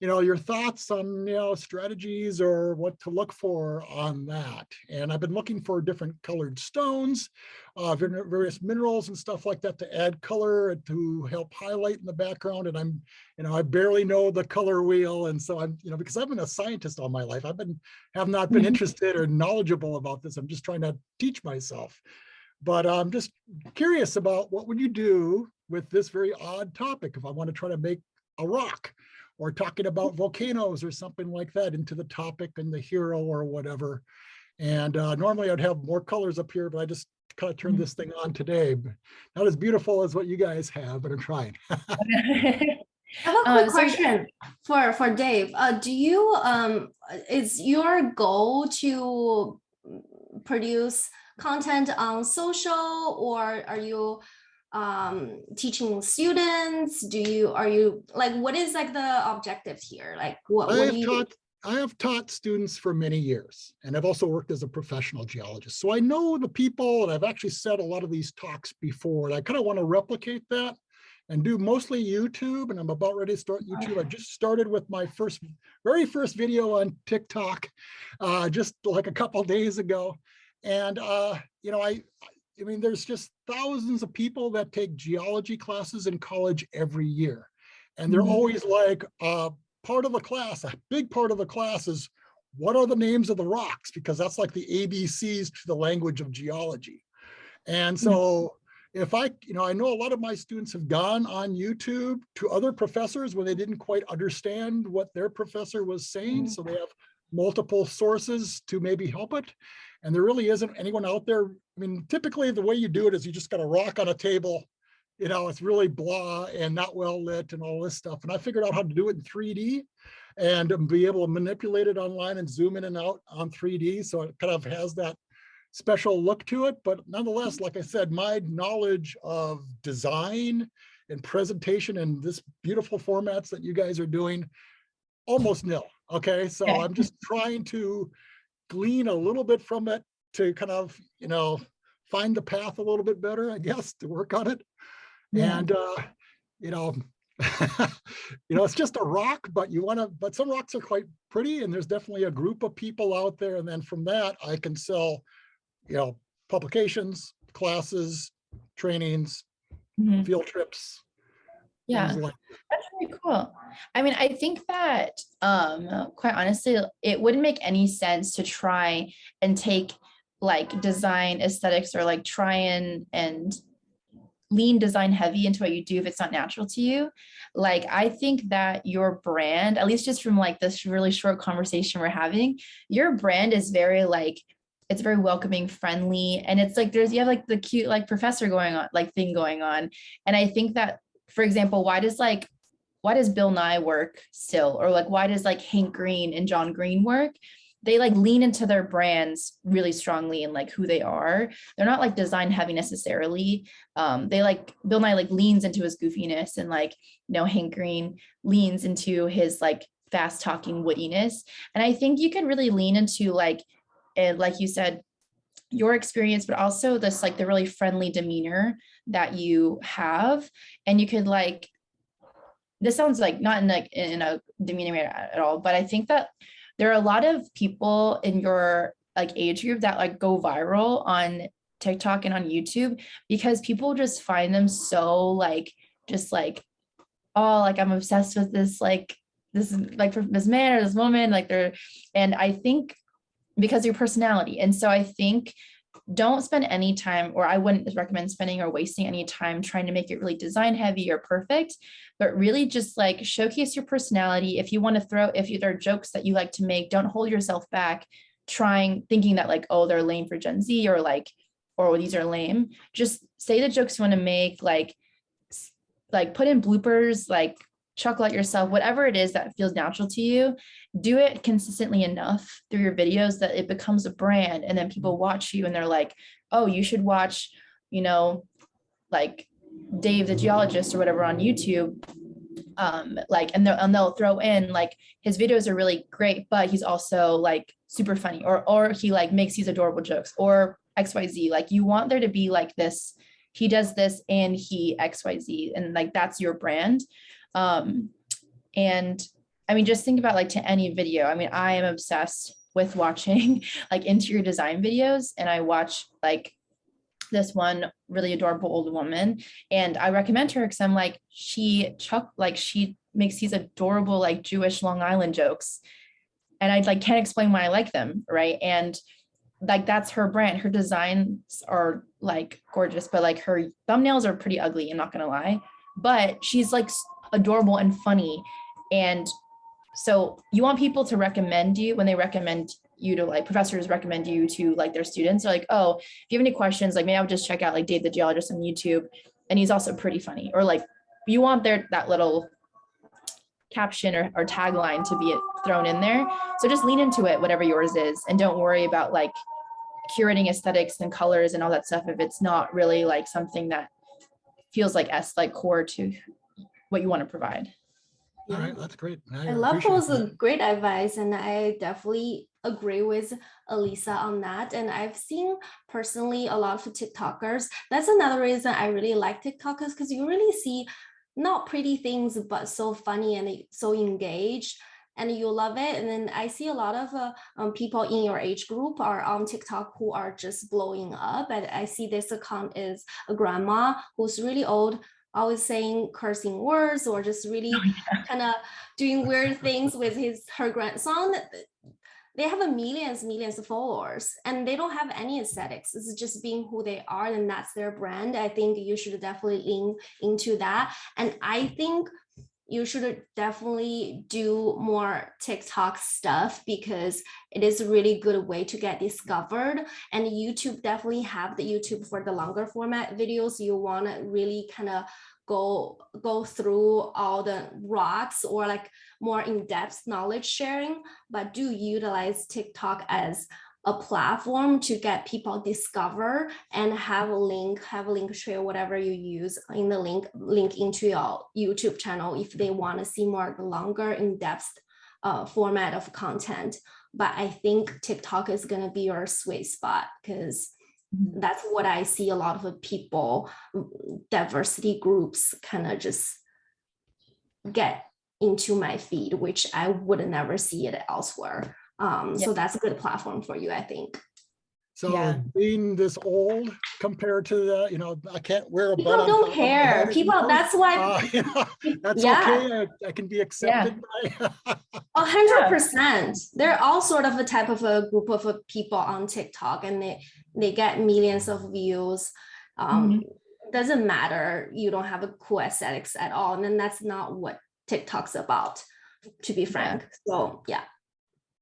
your thoughts on, strategies or what to look for on that. And I've been looking for different colored stones, various minerals and stuff like that to add color and to help highlight in the background. And I barely know the color wheel. And so I'm, because I've been a scientist all my life, have not been interested or knowledgeable about this. I'm just trying to teach myself. But I'm just curious about what would you do with this very odd topic if I want to try to make a rock, or talking about volcanoes or something like that into the topic and the hero or whatever. And normally I'd have more colors up here, but I just kind of turned this thing on today. Not as beautiful as what you guys have, but I'm trying. I have a quick question for Dave. Do you is your goal to produce content on social, or are you teaching students? Are you like, what is like the objective here? Like what do you? I have taught students for many years, and I've also worked as a professional geologist. So I know the people, and I've actually said a lot of these talks before, and I kind of want to replicate that and do mostly YouTube. And I'm about ready to start YouTube. I just started with my very first video on TikTok just like a couple of days ago. And, there's just thousands of people that take geology classes in college every year. And they're Mhm. always like, part of the class, a big part of the class is, what are the names of the rocks? Because that's like the ABCs to the language of geology. And so if I know a lot of my students have gone on YouTube to other professors when they didn't quite understand what their professor was saying. So they have multiple sources to maybe help it. And there really isn't anyone out there. I mean, typically the way you do it is you just got a rock on a table, it's really blah and not well lit and all this stuff. And I figured out how to do it in 3D and be able to manipulate it online and zoom in and out on 3D. So it kind of has that special look to it. But nonetheless, like I said, my knowledge of design and presentation and this beautiful formats that you guys are doing, almost nil. Okay. So Okay. I'm just trying to glean a little bit from it to kind of, find the path a little bit better, I guess, to work on it. Yeah. And, it's just a rock, but but some rocks are quite pretty, and there's definitely a group of people out there. And then from that, I can sell, publications, classes, trainings, Mhm. field trips, Yeah. things like That's really cool. I mean, I think that quite honestly, it wouldn't make any sense to try and take like design aesthetics or like try and lean design heavy into what you do if it's not natural to you. Like, I think that your brand, at least just from like this really short conversation we're having, your brand is very like, it's very welcoming, friendly. And it's like, you have like the cute, like professor going on, like thing going on. And I think that, for example, why does Bill Nye work still? Or like, why does like Hank Green and John Green work? They like lean into their brands really strongly and like who they are. They're not like design heavy necessarily. They like Bill Nye like leans into his goofiness, and like, Hank Green leans into his like fast talking wittiness. And I think you can really lean into like, and like you said, your experience, but also this like the really friendly demeanor that you have. And you could like, this sounds like not in a demeaning way at all, but I think that there are a lot of people in your like age group that like go viral on TikTok and on YouTube because people just find them so like, just like, oh, like I'm obsessed with this this man or this woman, like and I think because of your personality. And so I think don't spend any time, or I wouldn't recommend spending or wasting any time trying to make it really design heavy or perfect, but really just like showcase your personality. If you want to if there are jokes that you like to make, don't hold yourself back thinking that like, oh, they're lame for Gen Z, or like, or these are lame. Just say the jokes you want to make, like put in bloopers, like chuckle at yourself, whatever it is that feels natural to you. Do it consistently enough through your videos that it becomes a brand, and then people watch you and they're like, oh, you should watch, like Dave the geologist or whatever on YouTube. Like, and they'll throw in like his videos are really great, but he's also like super funny, or he like makes these adorable jokes, or XYZ. Like, you want there to be like this, he does this and he XYZ, and like that's your brand. And I mean, just think about like to any video. I mean, I am obsessed with watching like interior design videos, and I watch like this one really adorable old woman, and I recommend her because I'm like, she makes these adorable like Jewish Long Island jokes, and I like can't explain why I like them, right? And like that's her brand. Her designs are like gorgeous, but like her thumbnails are pretty ugly, I'm not gonna lie, but she's like adorable and funny. And so you want people to recommend you, when they recommend you to like, professors recommend you to like their students. They're like, oh, if you have any questions, like maybe I'll just check out like Dave the geologist on YouTube, and he's also pretty funny. Or like, you want that little caption or tagline to be thrown in there. So just lean into it, whatever yours is, and don't worry about like curating aesthetics and colors and all that stuff if it's not really like something that feels like core to what you want to provide. All right, that's great. I love those great advice, and I definitely agree with Alyssa on that. And I've seen personally a lot of TikTokers. That's another reason I really like TikTokers, because you really see not pretty things, but so funny and so engaged, and you love it. And then I see a lot of people in your age group are on TikTok who are just blowing up. And I see this account is a grandma who's really old, always saying cursing words or just really kind of doing weird things with her grandson. They have millions of followers, and they don't have any aesthetics. It's just being who they are, and that's their brand. I think you should definitely lean into that. And I think you should definitely do more TikTok stuff, because it is a really good way to get discovered. And YouTube definitely have the YouTube for the longer format videos. You want to really kind of go through all the rocks or like more in-depth knowledge sharing, but do utilize TikTok as a platform to get people discover, and have a link tree, whatever you use in the link into your YouTube channel if they want to see more longer in-depth format of content. But I think TikTok is going to be your sweet spot, because that's what I see a lot of people, diversity groups kind of just get into my feed, which I would never see it elsewhere. So that's a good platform for you, I think. So being this old compared to the, I can't wear a People bun don't on top of my care. head People, anymore. that's why. That's Yeah. okay. I can be accepted by. 100%. They're all sort of a type of a group of people on TikTok, and they get millions of views. Doesn't matter. You don't have a cool aesthetics at all, and then that's not what TikTok's about, to be frank. So yeah.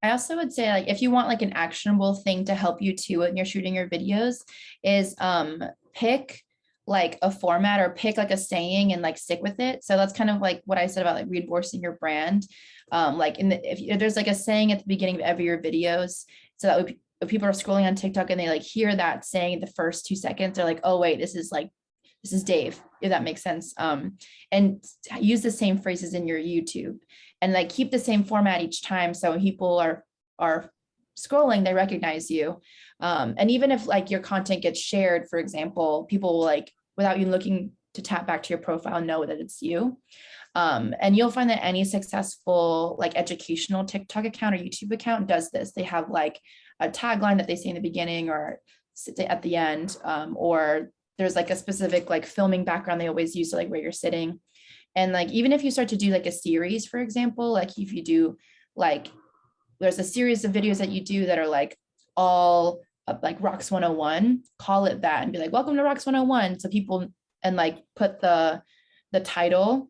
I also would say, like, if you want like an actionable thing to help you too when you're shooting your videos, is pick like a format or pick like a saying and like stick with it. So that's kind of like what I said about like reinforcing your brand. Like if there's like a saying at the beginning of every your videos, so that if people are scrolling on TikTok and they like hear that saying the first 2 seconds, they're like, oh wait, this is Dave, if that makes sense. And use the same phrases in your YouTube, and like keep the same format each time. So when people are scrolling, they recognize you. And even if like your content gets shared, for example, people will like, without you looking to tap back to your profile, know that it's you. And you'll find that any successful like educational TikTok account or YouTube account does this. They have like a tagline that they say in the beginning or at the end, or there's like a specific like filming background they always use to like where you're sitting. And like, even if you start to do like a series, for example, like if you do like, there's a series of videos that you do that are like all like Rocks 101, call it that and be like, welcome to Rocks 101. So people, and like put the title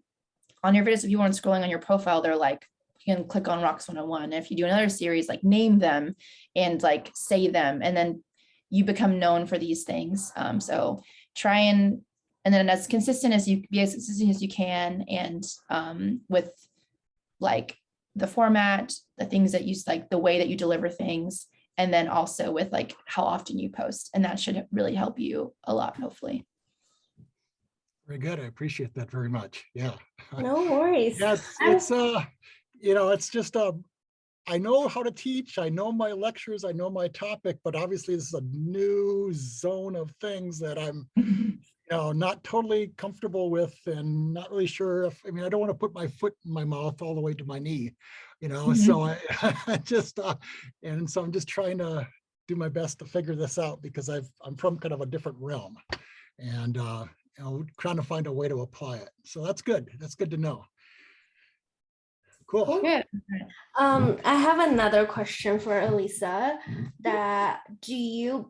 on your videos. If you weren't scrolling on your profile, they're like, you can click on Rocks 101. And if you do another series, like name them and like say them, and then you become known for these things. So try and then as consistent as you can. And with like the format, the things that you like, the way that you deliver things, and then also with like how often you post, and that should really help you a lot, hopefully. Very good. I appreciate that very much. Yeah. No worries. Yeah, it's just I know how to teach. I know my lectures. I know my topic, but obviously this is a new zone of things that I'm, not totally comfortable with, and not really sure if, I don't want to put my foot in my mouth all the way to my knee, so I just, and so I'm just trying to do my best to figure this out, because I'm from kind of a different realm, and, trying to find a way to apply it. So that's good. That's good to know. Cool. Yeah. I have another question for Alyssa. That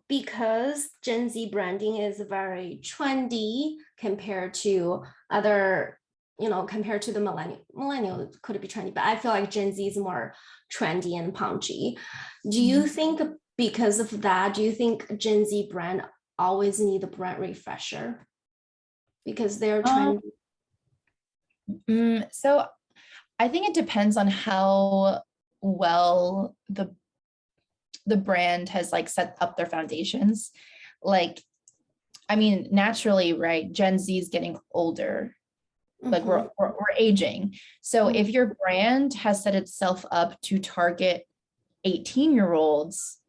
because Gen Z branding is very trendy compared to other, compared to the millennial could be trendy, but I feel like Gen Z is more trendy and punchy. Do you think because of that, do you think Gen Z brand always need a brand refresher because they're trendy? So I think it depends on how well the brand has like set up their foundations. Like, naturally, right, Gen Z is getting older. Like we're aging. So if your brand has set itself up to target 18-year-olds,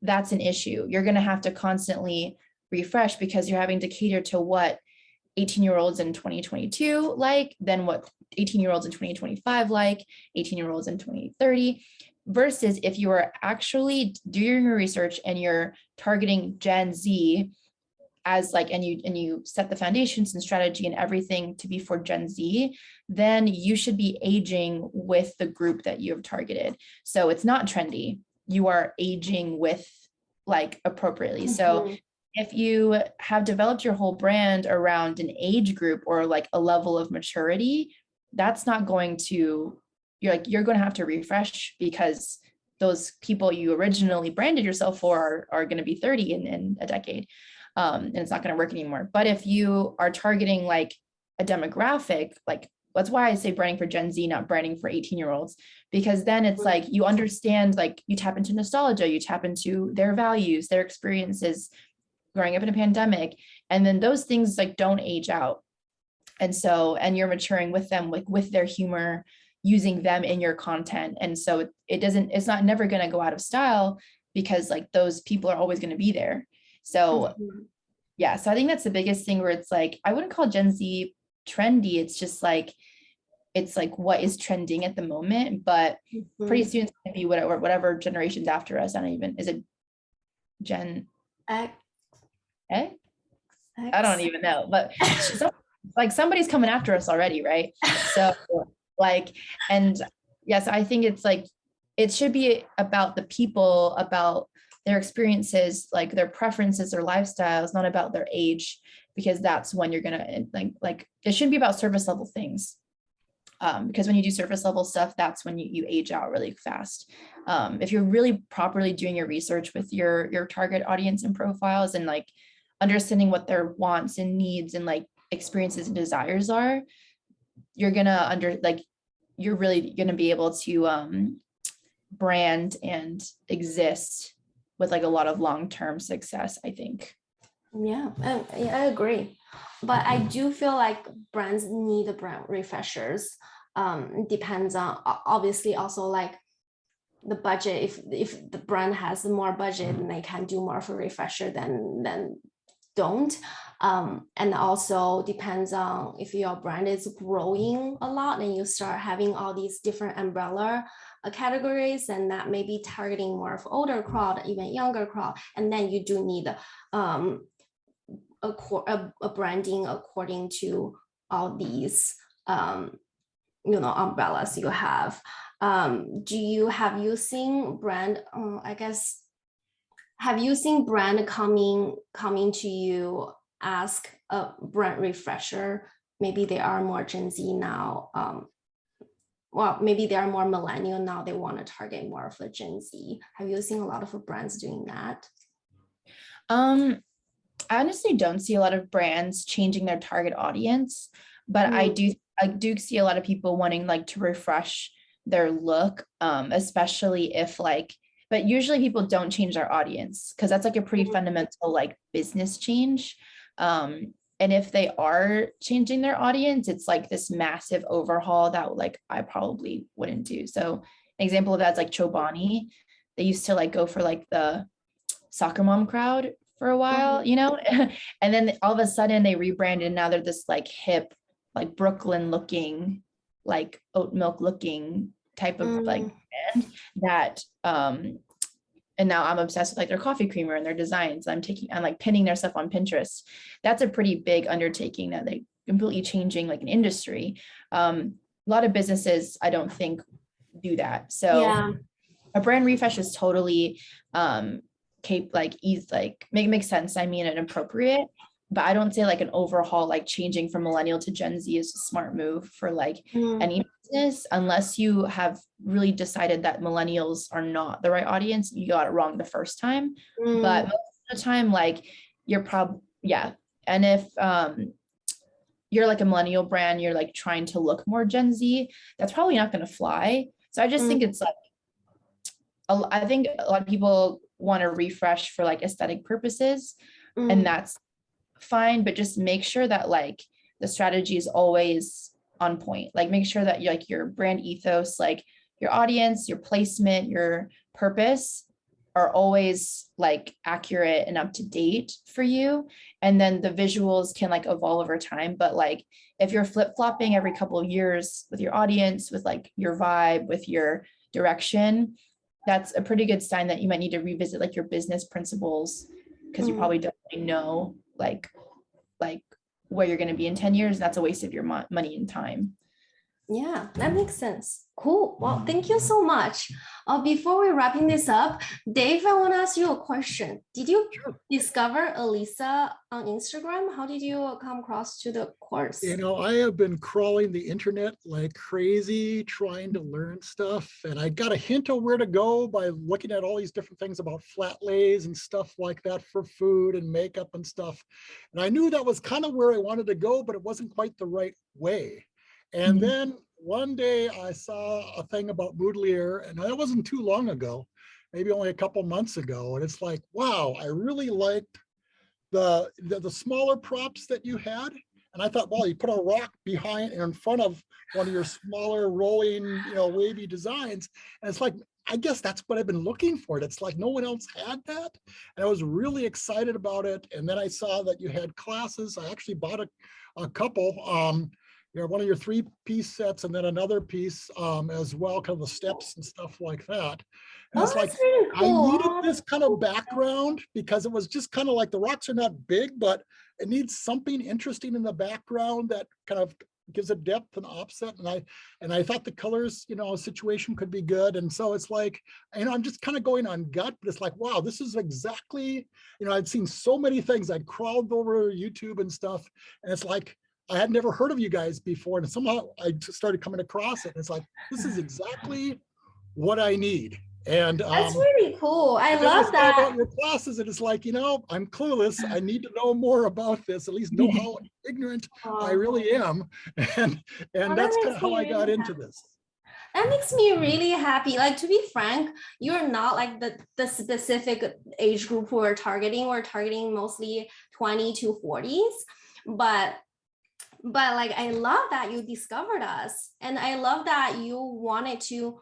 that's an issue. You're going to have to constantly refresh, because you're having to cater to what 18-year-olds in 2022 like, then what 18-year-olds in 2025 like, 18-year-olds in 2030, versus if you are actually doing your research and you're targeting Gen Z, as like, and you set the foundations and strategy and everything to be for Gen Z, then you should be aging with the group that you have targeted. So it's not trendy. You are aging with like appropriately. So if you have developed your whole brand around an age group or like a level of maturity, that's not going to, you're going to have to refresh, because those people you originally branded yourself for are going to be 30 in a decade. And it's not going to work anymore. But if you are targeting like a demographic, like that's why I say branding for Gen Z, not branding for 18-year-olds, because then it's like you understand, like you tap into nostalgia, you tap into their values, their experiences growing up in a pandemic, and then those things like don't age out. And so, and you're maturing with them, like with their humor, using them in your content. And so it's not never going to go out of style, because like those people are always going to be there. So yeah, so I think that's the biggest thing, where it's like, I wouldn't call Gen Z trendy. It's just like, it's like what is trending at the moment, but pretty soon it's going to be whatever generations after us. I don't even, is it Gen X? I don't even know, but like somebody's coming after us already, right? So like, and yes, I think it's like, it should be about the people, about their experiences, like their preferences, their lifestyles, not about their age, because that's when you're gonna like it shouldn't be about surface level things. Because when you do surface level stuff, that's when you age out really fast. If you're really properly doing your research with your target audience and profiles, and like understanding what their wants and needs and like experiences and desires are, you're really gonna be able to brand and exist with like a lot of long-term success, I think. Yeah, I agree. But I do feel like brands need brand refreshers. It depends on, obviously, also like the budget. If the brand has more budget and they can do more for refresher, then don't. And also depends on if your brand is growing a lot and you start having all these different umbrella categories, and that may be targeting more of older crowd, even younger crowd, and then you do need a branding according to all these umbrellas you have. Have you seen brand have you seen brand coming to you, ask a brand refresher? Maybe they are more Gen Z now. Well, maybe they are more millennial now. They want to target more of the Gen Z. Have you seen a lot of brands doing that? I honestly don't see a lot of brands changing their target audience, but I do see a lot of people wanting like to refresh their look, especially if like, but usually people don't change their audience, because that's like a pretty fundamental like business change. And if they are changing their audience, it's like this massive overhaul that like I probably wouldn't do. So an example of that's like Chobani. They used to like go for like the soccer mom crowd for a while, and then all of a sudden they rebranded, and now they're this like hip, like Brooklyn looking, like oat milk looking type of like brand that and now I'm obsessed with like their coffee creamer and their designs. I'm like pinning their stuff on Pinterest. That's a pretty big undertaking that they completely changing like an industry. A lot of businesses, I don't think, do that. So a brand refresh is totally makes sense. I mean, and appropriate, but I don't say like an overhaul, like changing from millennial to Gen Z is a smart move for like any business, unless you have really decided that millennials are not the right audience. You got it wrong the first time, but most of the time, like and if you're like a millennial brand, you're like trying to look more Gen Z, that's probably not going to fly. So I just think it's like, I think a lot of people want to refresh for like aesthetic purposes, and that's fine, but just make sure that like the strategy is always on point. Like make sure that like your brand ethos, like your audience, your placement, your purpose are always like accurate and up to date for you. And then the visuals can like evolve over time. But like if you're flip-flopping every couple of years with your audience, with like your vibe, with your direction, that's a pretty good sign that you might need to revisit like your business principles, because you probably don't really know like where you're going to be in 10 years, that's a waste of your money and time. Yeah, that makes sense. Cool. Well, thank you so much. Before we're wrapping this up, Dave, I want to ask you a question. Did you discover Alyssa on Instagram? How did you come across to the course? You know, I have been crawling the internet like crazy, trying to learn stuff. And I got a hint of where to go by looking at all these different things about flat lays and stuff like that for food and makeup and stuff. And I knew that was kind of where I wanted to go, but it wasn't quite the right way. And then one day I saw a thing about Moodlier, and that wasn't too long ago, maybe only a couple months ago. And it's like, wow, I really liked the smaller props that you had. And I thought, well, you put a rock behind in front of one of your smaller rolling, wavy designs. And it's like, I guess that's what I've been looking for. It's like no one else had that. And I was really excited about it. And then I saw that you had classes. I actually bought a couple. One of your 3-piece sets and then another piece as well, kind of the steps and stuff like that. And it's like, really cool. I needed this kind of background because it was just kind of like the rocks are not big, but it needs something interesting in the background that kind of gives a depth and offset. And I thought the colors, situation could be good. And so it's like, I'm just kind of going on gut, but it's like, wow, this is exactly, I'd seen so many things. I'd crawled over YouTube and stuff. And it's like, I had never heard of you guys before, and somehow I started coming across it. And it's like, this is exactly what I need. And that's really cool. I love that. About your classes, and it's like, I'm clueless. I need to know more about this, at least know how ignorant I really am. And that's kind of how I got into this. That makes me really happy. Like, to be frank, you're not like the specific age group we're targeting. We're targeting mostly 20 to 40s, but like, I love that you discovered us, and I love that you wanted to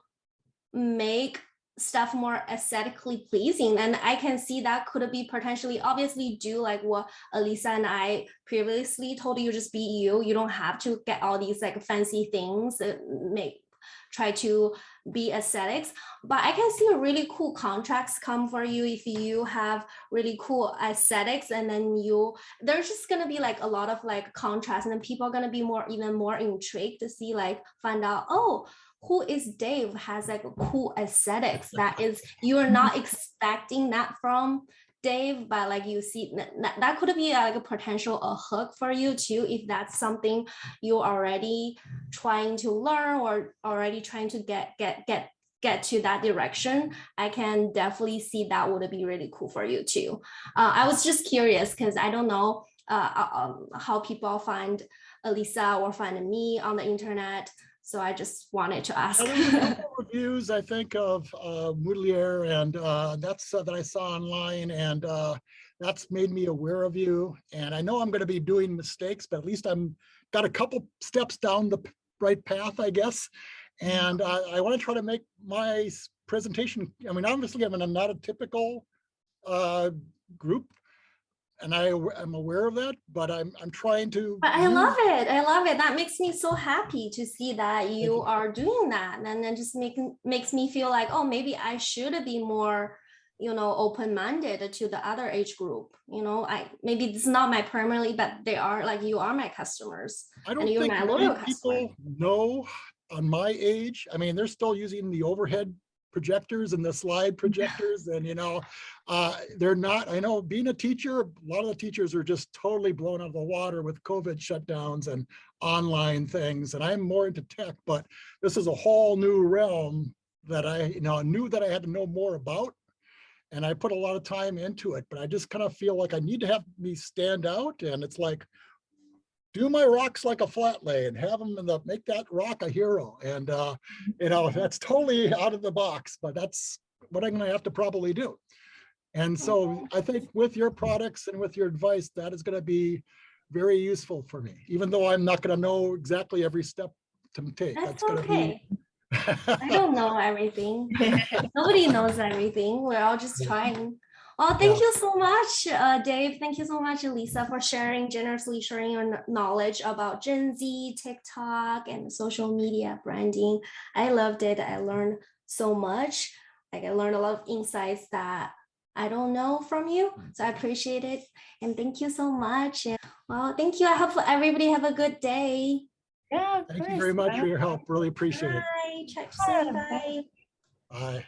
make stuff more aesthetically pleasing. And I can see that could be potentially, obviously, do like what Alyssa and I previously told you, just be you. You don't have to get all these like fancy things that try to be aesthetics, but I can see a really cool contracts come for you if you have really cool aesthetics, and then there's just gonna be like a lot of like contrast, and then people are gonna be even more intrigued to see, like, find out, oh, who is Dave, has like a cool aesthetics that is, you're not expecting that from Dave, but like you see that could be like a potential hook for you too, if that's something you're already trying to learn or already trying to get to that direction. I can definitely see that would be really cool for you too. I was just curious because I don't know how people find Alyssa or find me on the internet. So I just wanted to ask. There was a couple reviews, I think, of Moodlier, and that's that I saw online, and that's made me aware of you. And I know I'm going to be doing mistakes, but at least I'm got a couple steps down the right path, I guess. And I want to try to make my presentation. I mean, obviously, I'm not a typical group, and I'm aware of that, but I'm trying to. But I love it. I love it. That makes me so happy to see that you are doing that, and then just makes me feel like, oh, maybe I should be more, open-minded to the other age group. Maybe it's not my permanently, but they are like, you are my customers. I don't think many people know on my age. I mean, they're still using the overhead projectors and the slide projectors, and they're not. I know, being a teacher, a lot of the teachers are just totally blown out of the water with COVID shutdowns and online things, and I'm more into tech, but this is a whole new realm that I knew that I had to know more about, and I put a lot of time into it, but I just kind of feel like I need to have me stand out. And it's like, do my rocks like a flat lay and have them make that rock a hero. And, that's totally out of the box, but that's what I'm going to have to probably do. And so I think with your products and with your advice, that is going to be very useful for me, even though I'm not going to know exactly every step to take. That's okay. I don't know everything. Nobody knows everything. We're all just trying. Oh, thank you so much, Dave. Thank you so much, Alyssa, for generously sharing your knowledge about Gen Z, TikTok, and social media branding. I loved it. I learned so much. Like, I learned a lot of insights that I don't know from you. So I appreciate it. And thank you so much. And well, thank you. I hope everybody have a good day. Yeah, of Thank you course. very much for your help. Really appreciate it. Bye. Chat soon. Bye. Bye.